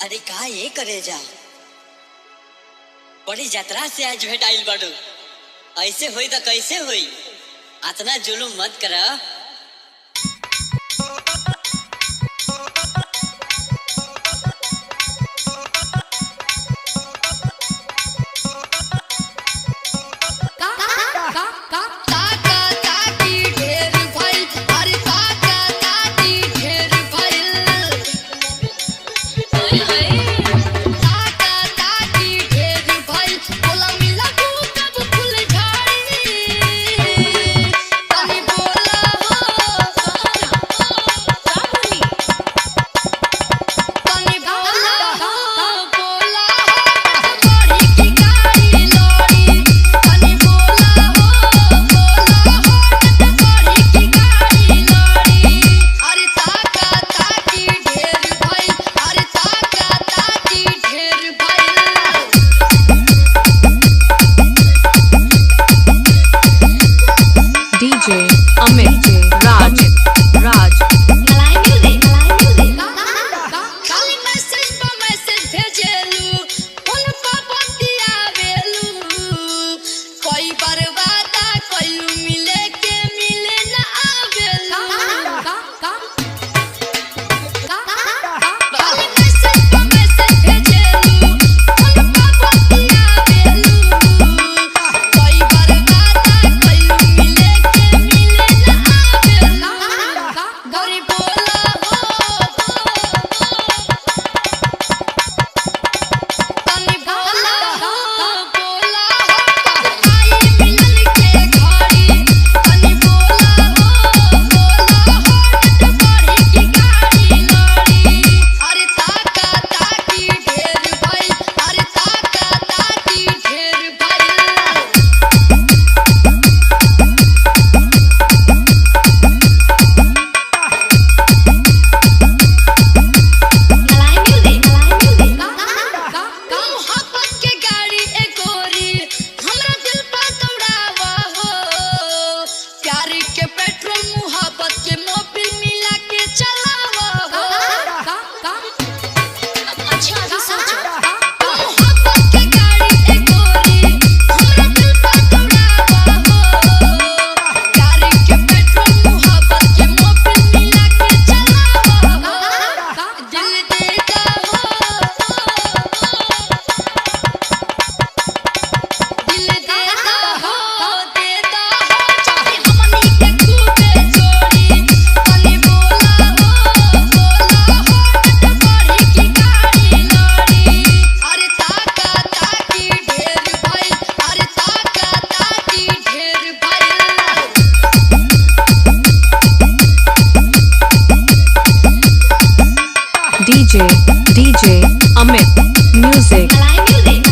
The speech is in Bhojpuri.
अरे का ये करे जा बड़ी यात्रा से आज भेट आइल बाड़ू। ऐसे होई तो कैसे होई? इतना जुलूम मत कर। DJ Amit Raj मलाई म्यूजिक खाली मैसेज पर मैसेज भेजेलू फोन पर बतियावेलू कोई बर्बादा कोई मिले के मिले ना आवेलू खाली मैसेज पर मैसेज भेजेलू फोन पर बतियावेलू कोई बर्बादा कोई मिले के मिले ना आवेलू गौरी बोला तनी बोला आई मिलन के घड़ी तनी बोला बड़ी की गाड़ी लड़ी अरे ताका ताकी ढेर भइल अरे ताका ताकी ढेर भइल मलाई म्यूजिक मोहब्बत के गाड़ी ए गोरी हमरा दिल पर दौड़ावा हो प्यार के पेट्रोल मोहब्बत के मोबिल मिला के चलावा हो अच्छा भी सोचो मोहब्बत के गाड़ी ए गोरी हमरा दिल पर दौड़ावा हो प्यार के पेट्रोल मोहब्बत के मोबिल मिला के चलावा हो दिल देता हो दिल देता हो चाहे हमनी के खूबे जोड़ी तनी बोला बड़ी की गाड़ी लड़ी अरे ताका ताकी ढेर भइल अरे ताका ताकी ढेर भइल DJ Amit Music मलाई म्यूजिक